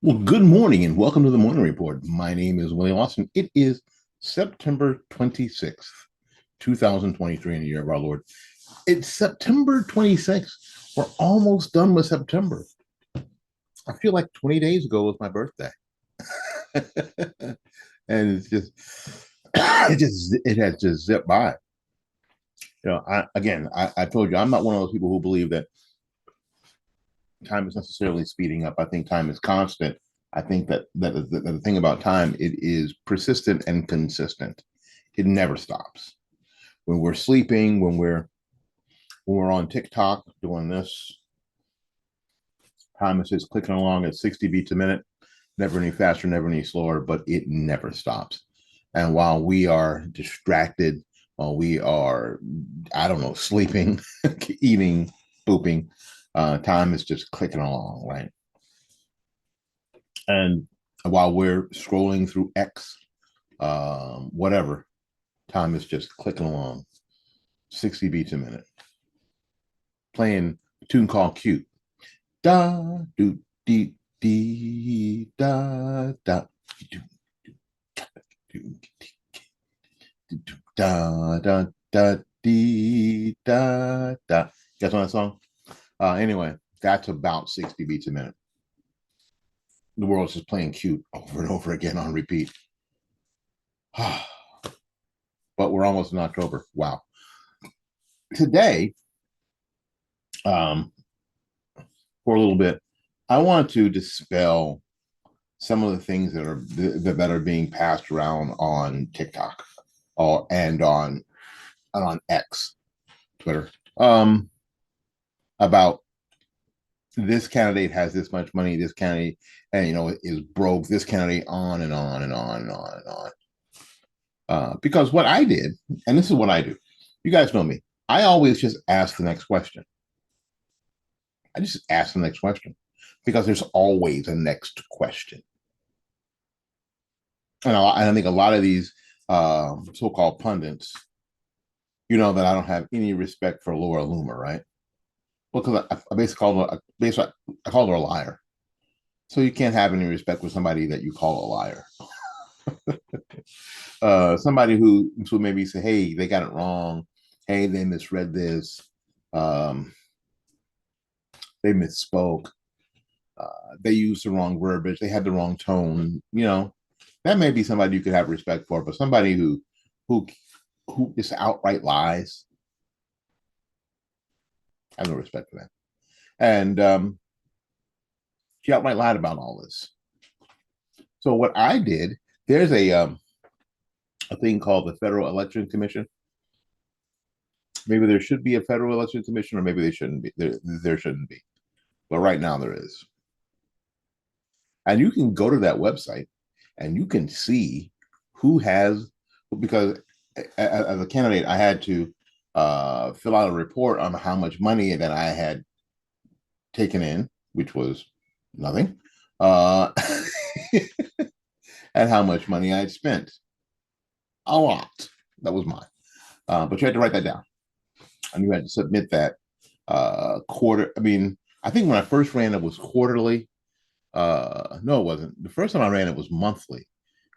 Well, good morning and welcome to the Morning Report. My name is William Lawson. It is September 26th, 2023, in the year of our Lord. It's September 26th. We're almost done with September. I feel like 20 days ago was my birthday. And it's just, it has just zipped by. I told you, I'm not one of those people who believe that time is necessarily speeding up. I think time is constant. I think that the thing about time, it is persistent and consistent. It never stops. When we're sleeping, when we're on TikTok doing this, time is just clicking along at 60 beats a minute, never any faster, never any slower, but it never stops. And while we are distracted, while we are, I don't know, sleeping, eating, pooping, time is just clicking along, right? And while we're scrolling through X, whatever, time is just clicking along, 60 beats a minute, playing a tune called Cute. Da, do, dee, dee, da, da, do, do, do, da, da, da, dee, da, da. You guys know that song? Anyway, that's about 60 beats a minute. The world's just playing Cute over and over again on repeat. But we're almost in October. Wow. Today, um, for a little bit, I want to dispel some of the things that are being passed around on TikTok or and on X, Twitter, about this candidate has this much money, this candidate, and is broke, this candidate, on and on and on and on and on. Because what I did, and this is what I do, you guys know me, I always just ask the next question. I just ask the next question because there's always a next question. And I think a lot of these so-called pundits, that I don't have any respect for Laura Loomer, right? Well, because I I called her a liar. So you can't have any respect for somebody that you call a liar. Somebody who maybe say, hey, they got it wrong. Hey, they misread this. Um, they misspoke. They used the wrong verbiage. They had the wrong tone. That may be somebody you could have respect for, but somebody who who just outright lies, I have no respect for that. And she outright lied about all this. So what I did, there's a thing called the Federal Election Commission. Maybe there should be a Federal Election Commission, or maybe they shouldn't be. There shouldn't be, but right now there is. And you can go to that website and you can see who has, because as a candidate, I had to fill out a report on how much money that I had taken in, which was nothing, uh, and how much money I had spent. A lot. That was mine. But you had to write that down, and you had to submit that quarter. I mean, I think when I first ran, it was quarterly. No, it wasn't. The first time I ran, it was monthly,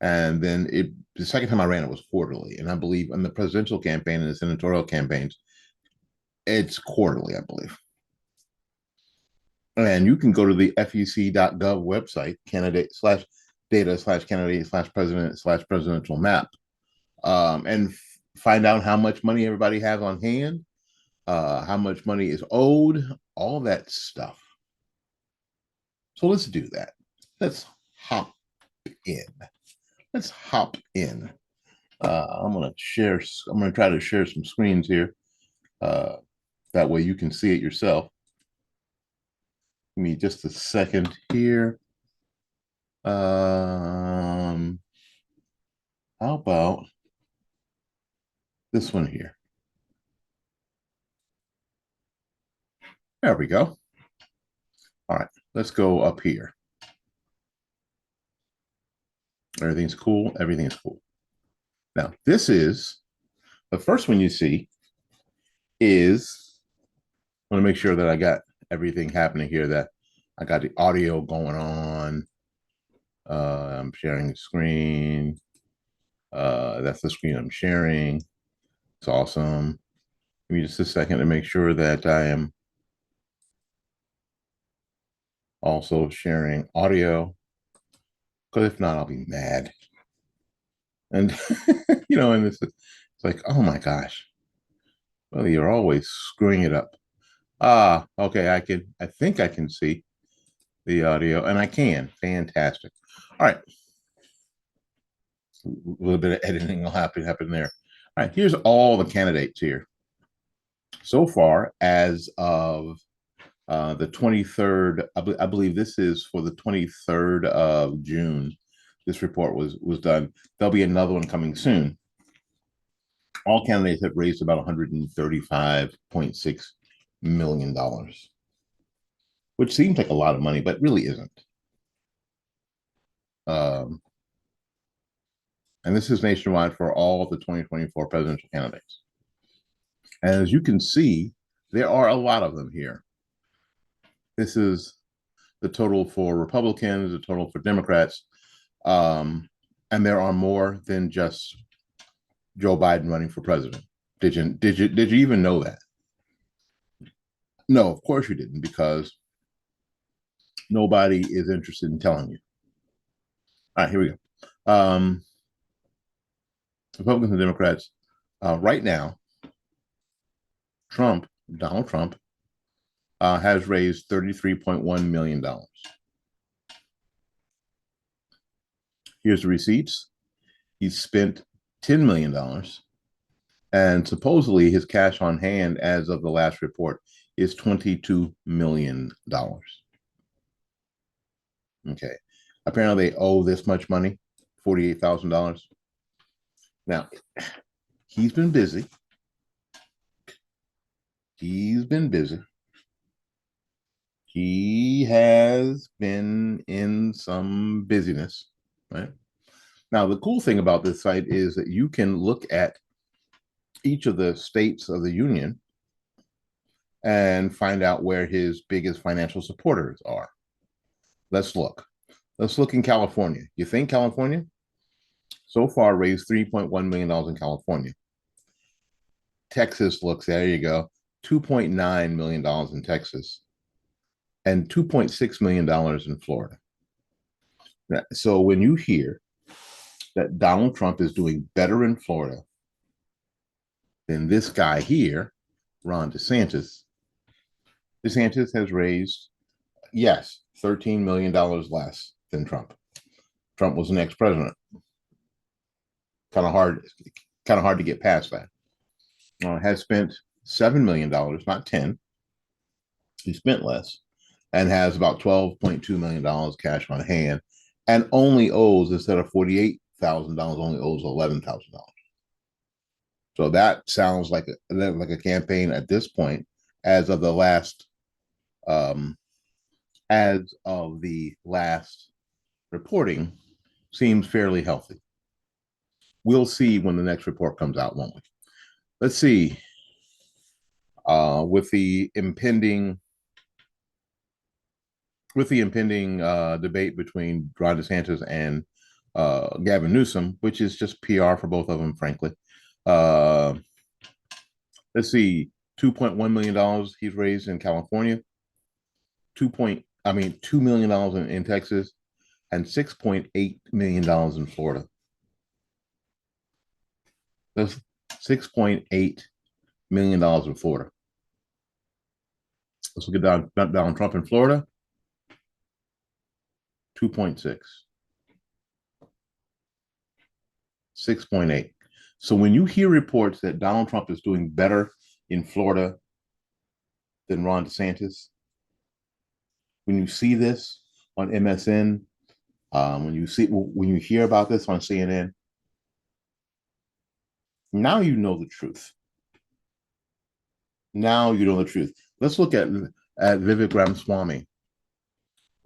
and then the second time I ran, it was quarterly. And I believe in the presidential campaign and the senatorial campaigns, it's quarterly, I believe. And you can go to the fec.gov website, candidate slash data slash candidate slash president slash presidential map, and find out how much money everybody has on hand, how much money is owed, all that stuff. So let's do that. Let's hop in. Let's hop in. I'm gonna share. I'm gonna try to share some screens here. Uh, that way you can see it yourself. Give me just a second here. How about this one here? There we go. All right, let's go up here. Everything's cool. Everything's cool. Now, this is the first one you see is, I want to make sure that I got everything happening here, that I got the audio going on. I'm sharing screen. That's the screen I'm sharing. It's awesome. Give me just a second to make sure that I am also sharing audio, because if not, I'll be mad. And and it's like, oh my gosh, well, you're always screwing it up. Okay, I think I can see the audio, and I can. Fantastic. All right, a little bit of editing will happen there. All right, here's all the candidates here so far as of the 23rd. I believe this is for the 23rd of June. This report was done. There'll be another one coming soon. All candidates have raised about $135.6 million, which seems like a lot of money, but really isn't. Um, and this is nationwide for all of the 2024 presidential candidates. And as you can see, there are a lot of them here. This is the total for Republicans, the total for Democrats, and there are more than just Joe Biden running for president. Did you even know that? No, of course you didn't, because nobody is interested in telling you. All right, here we go. Republicans and Democrats. Right now, Donald Trump, has raised $33.1 million. Here's the receipts. He's spent $10 million, and supposedly his cash on hand as of the last report is $22 million. Okay. Apparently they owe this much money, $48,000. Now, he's been busy. He's been busy. He has been in some busyness, right? Now, the cool thing about this site is that you can look at each of the states of the union and find out where his biggest financial supporters are. Let's look. Let's look in California. You think California? So far raised $3.1 million in California. Texas looks, there you go, $2.9 million in Texas and $2.6 million in Florida. So when you hear that Donald Trump is doing better in Florida than this guy here, Ron DeSantis, DeSantis has raised, yes, $13 million less than Trump. Trump was the next president. Kind of hard to get past that. Has spent $7 million, not 10. He spent less, and has about $12.2 million cash on hand, and only owes, instead of $48,000, only owes $11,000. So that sounds like a campaign at this point, as of the last reporting, seems fairly healthy. We'll see when the next report comes out, won't we? Let's see. With the impending debate between Ron DeSantis and Gavin Newsom, which is just PR for both of them, frankly. Let's see, $2.1 million he's raised in California, $2 million in Texas, and $6.8 million in Florida. That's $6.8 million in Florida. Let's look at Donald Trump in Florida. 2.6. 6.8. So when you hear reports that Donald Trump is doing better in Florida than Ron DeSantis, when you see this on MSN, when you hear about this on CNN, now you know the truth. Now you know the truth. Let's look at Vivek Ramaswamy,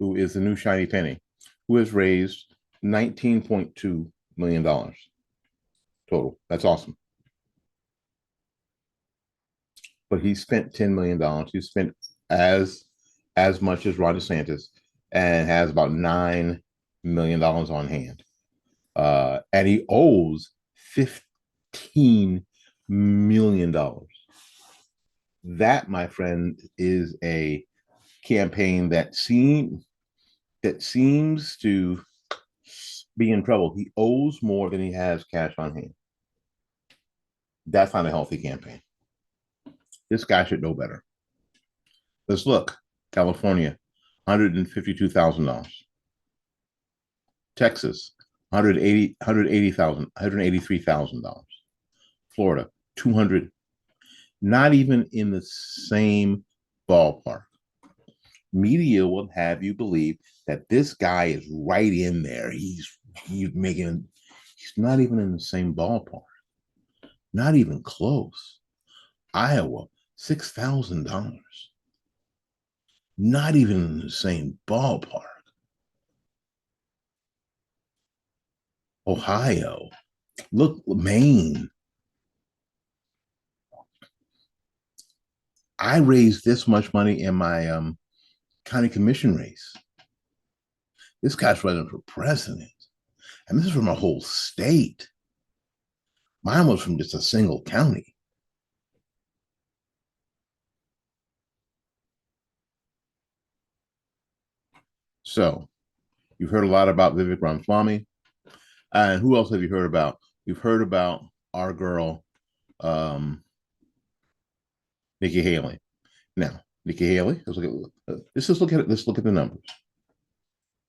who is the new shiny penny, who has raised $19.2 million total. That's awesome. But he spent $10 million. He spent as much as Ron DeSantis, and has about $9 million on hand. And he owes $15 million. That, my friend, is a campaign that seems to be in trouble. He owes more than he has cash on hand. That's not a healthy campaign. This guy should know better. Let's look. California, $152,000. Texas, $183,000. Florida, 200, not even in the same ballpark. Media will have you believe that this guy is right in there. He's not even in the same ballpark. Not even close. Iowa, $6,000. Not even in the same ballpark. Ohio, look, Maine. I raised this much money in my county commission race. This guy's running for president, and this is from a whole state. Mine was from just a single county. So you've heard a lot about Vivek Ramaswamy. And who else have you heard about? You've heard about our girl, Nikki Haley. Now, Nikki Haley, let's look at the numbers.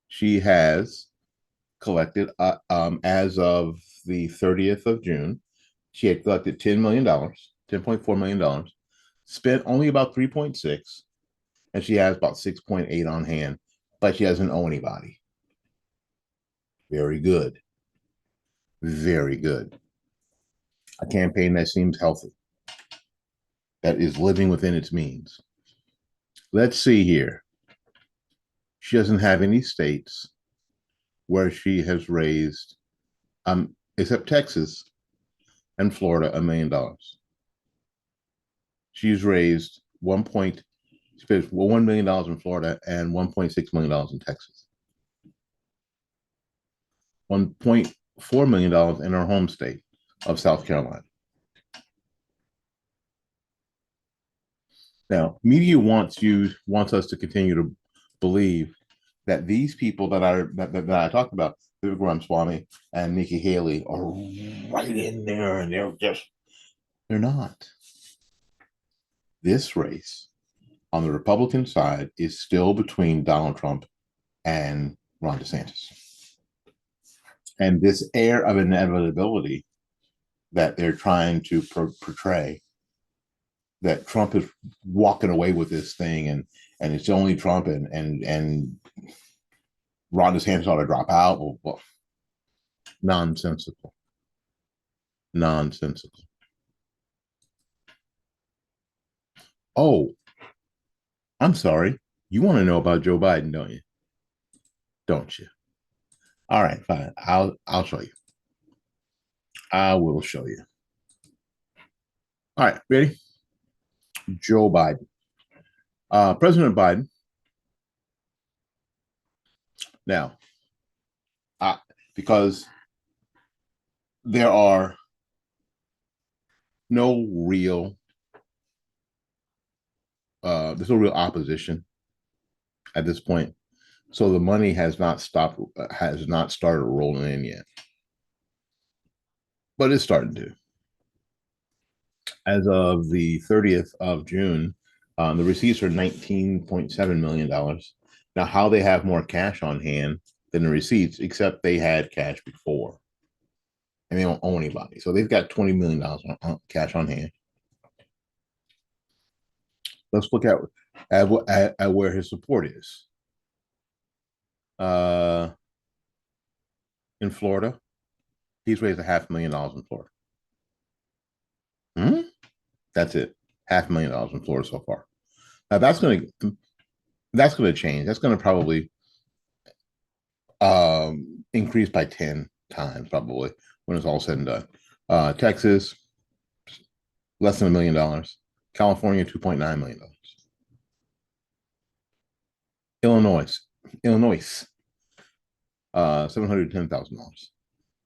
She has collected, as of the 30th of June, she had collected $10 million, $10.4 million, spent only about 3.6, and she has about 6.8 on hand, but she doesn't owe anybody. Very good. Very good. A campaign that seems healthy, that is living within its means. Let's see here. She doesn't have any states where she has raised, except Texas and Florida, $1 million. She's raised $1 million in Florida and $1.6 million in Texas. $1.4 million in her home state of South Carolina. Now, media wants us to continue to believe that these people that I talked about, Vivek Ramaswamy and Nikki Haley, are right in there, and they're not. This race on the Republican side is still between Donald Trump and Ron DeSantis. And this air of inevitability that they're trying to portray, that Trump is walking away with this thing, and it's only Trump, and Ron DeSantis ought to drop out. Well, nonsensical. Nonsensical. Oh, I'm sorry. You want to know about Joe Biden, don't you? Don't you? All right, fine. I'll show you. I will show you. All right, ready? Joe Biden. President Biden. Now, because there are no real, there's no real opposition at this point, so the money has not started rolling in yet, but it's starting to. As of the 30th of June, the receipts are $19.7 million. Now, how they have more cash on hand than the receipts, except they had cash before, and they don't owe anybody. So they've got $20 million on cash on hand. Let's look at where his support is. In Florida, he's raised $500,000 in Florida. That's it. $500,000 in Florida so far. Now that's going to change. That's going to probably increase by 10 times probably when it's all said and done. Texas, less than $1 million. California, $2.9 million. Illinois, $710,000.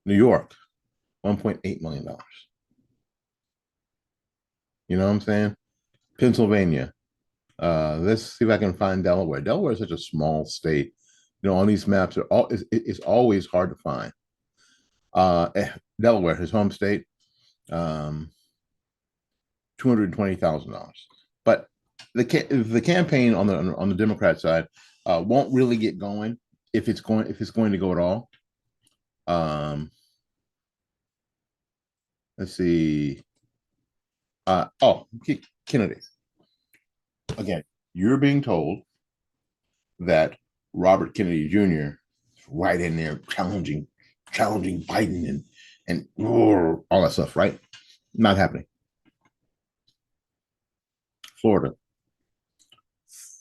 New York, $1.8 million. You know what I'm saying? Pennsylvania. Let's see if I can find Delaware. Delaware is such a small state. You know, on these maps, it's always hard to find. Delaware, his home state, $220,000. But the campaign on the Democrat side won't really get going if it's going to go at all. Let's see. Kennedy. Again, you're being told that Robert Kennedy Jr. is right in there challenging Biden and all that stuff, right? Not happening. Florida,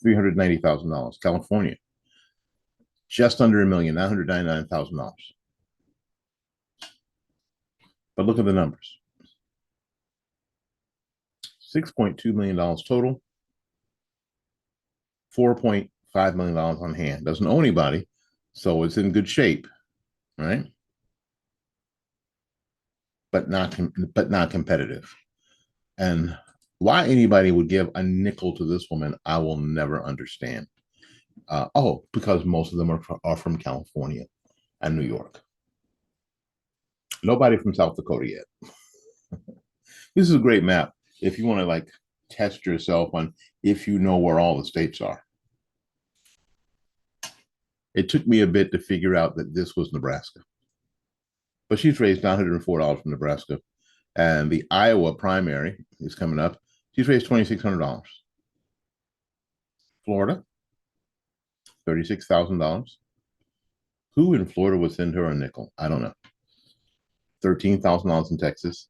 $390,000. California, just under $1 million, $999,000. But look at the numbers. $6.2 million total, $4.5 million on hand. Doesn't owe anybody, so it's in good shape, right? But not competitive. And why anybody would give a nickel to this woman, I will never understand. Because most of them are from California and New York. Nobody from South Dakota yet. This is a great map if you want to like test yourself on if you know where all the states are. It took me a bit to figure out that this was Nebraska. But she's raised $904 from Nebraska. And the Iowa primary is coming up. She's raised $2,600. Florida, $36,000. Who in Florida would send her a nickel? I don't know. $13,000 in Texas,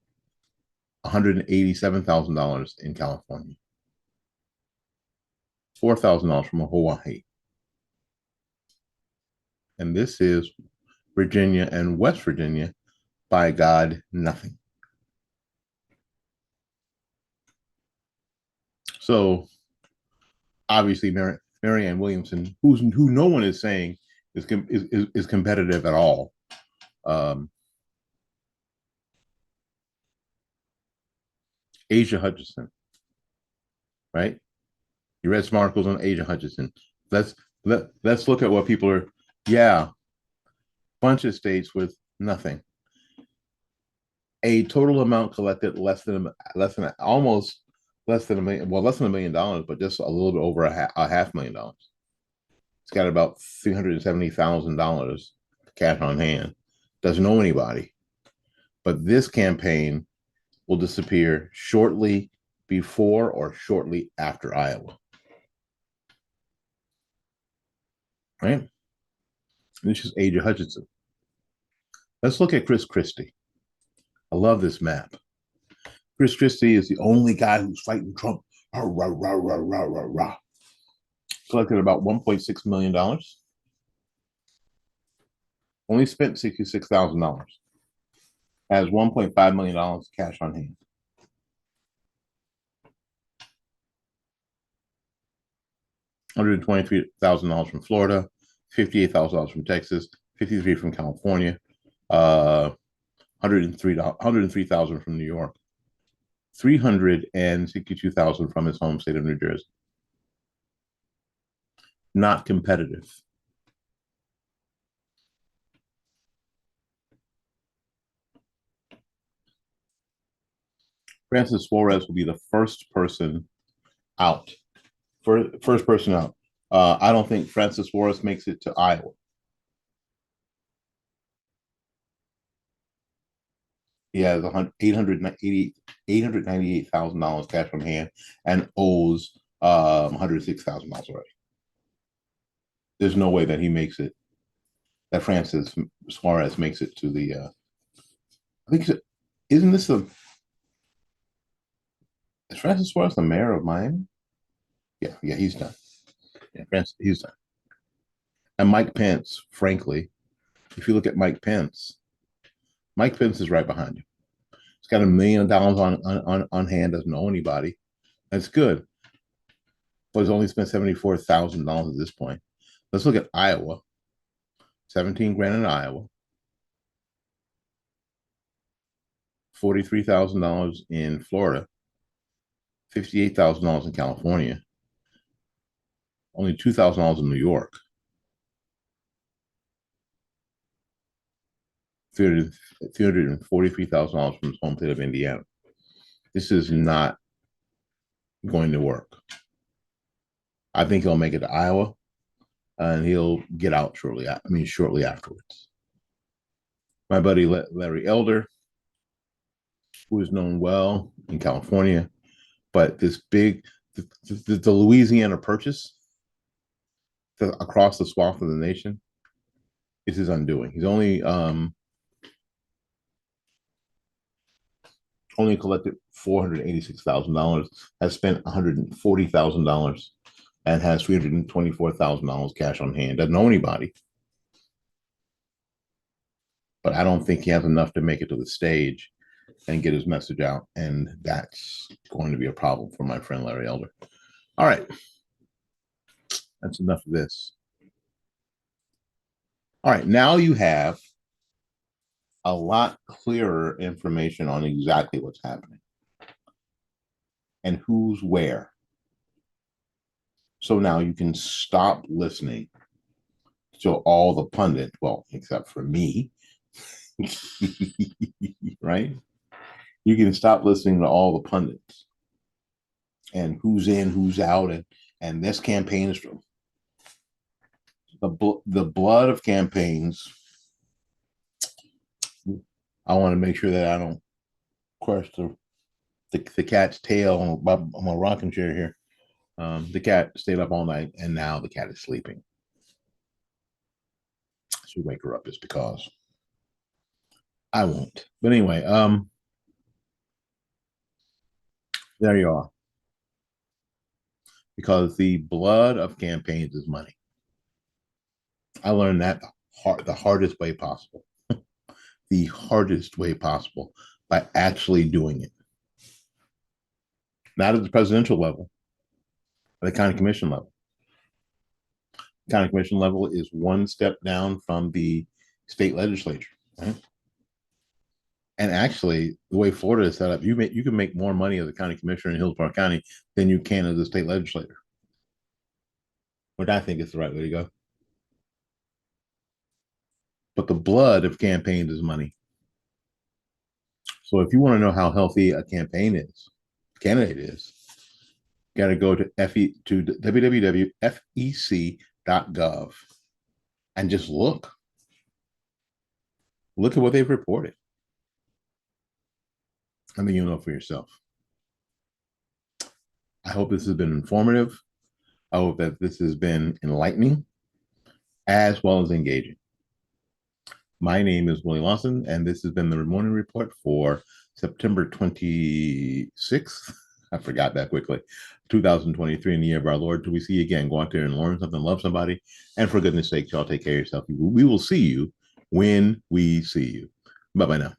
$187,000 in California, $4,000 from Hawaii. And this is Virginia and West Virginia. By God, nothing. So obviously, Marianne Williamson, who no one is saying is competitive at all. Asa Hutchinson, right? You read some articles on Asa Hutchinson. Let's look at what people are. Yeah, bunch of states with nothing. A total amount collected less than almost less than $1 million. Well, less than $1 million, but just a little bit over a $500,000. It's got about $370,000 cash on hand. Doesn't know anybody. But this campaign will disappear shortly before or shortly after Iowa. Right? This is Asa Hutchinson. Let's look at Chris Christie. I love this map. Chris Christie is the only guy who's fighting Trump. Rah, rah, rah, rah, rah, rah, rah. Collected about $1.6 million. Only spent $66,000. Has $1.5 million cash on hand. $123,000 from Florida, $58,000 from Texas, $53,000 from California, $103,000 from New York, $362,000 from his home state of New Jersey. Not competitive. Francis Suarez will be the first person out. First person out. I don't think Francis Suarez makes it to Iowa. He has $898,000 cash on hand and owes $106,000 already. There's no way that he makes it. That Francis Suarez makes it to the. I think isn't this the? Is Francis Suarez the mayor of Miami? Yeah, he's done. Yeah, Francis, he's done. And Mike Pence, frankly, if you look at Mike Pence is right behind him. He's got $1 million on hand, doesn't know anybody. That's good. But he's only spent $74,000 at this point. Let's look at Iowa. 17 grand in Iowa, $43,000 in Florida, $58,000 in California, only $2,000 in New York, $343,000 from his home state of Indiana. This is not going to work. I think he'll make it to Iowa, and he'll get out shortly afterwards. My buddy Larry Elder, who is known well in California, but this big, the Louisiana Purchase across the swath of the nation is his undoing. He's only collected $486,000, has spent $140,000, and has $324,000 cash on hand. Doesn't know anybody, but I don't think he has enough to make it to the stage and get his message out, and that's going to be a problem for my friend Larry Elder. All right, that's enough of this. All right, now you have a lot clearer information on exactly what's happening and who's where. So now you can stop listening to all the pundits, well, except for me, right? You can stop listening to all the pundits and who's in, who's out, and this campaign is the blood of campaigns. I want to make sure that I don't crush the cat's tail on my rocking chair here. The cat stayed up all night, and now the cat is sleeping. I should wake her up just because. I won't. But anyway, there you are. Because the blood of campaigns is money. I learned that the hardest way possible. The hardest way possible, by actually doing it. Not at the presidential level, at the county commission level. The county commission level is one step down from the state legislature. Right? And actually, the way Florida is set up, you can make more money as a county commissioner in Hillsborough County than you can as a state legislator. Which I think is the right way to go. But the blood of campaigns is money. So if you want to know how healthy a candidate is, you got to go to www.fec.gov and just look. Look at what they've reported. And then you'll know for yourself. I hope this has been informative. I hope that this has been enlightening as well as engaging. My name is Willie Lawson, and this has been the Morning Report for September 26th. I forgot that quickly. 2023, in the year of our Lord. Till we see you again, go out there and learn something, love somebody, and for goodness sake, y'all take care of yourself. We will see you when we see you. Bye-bye now.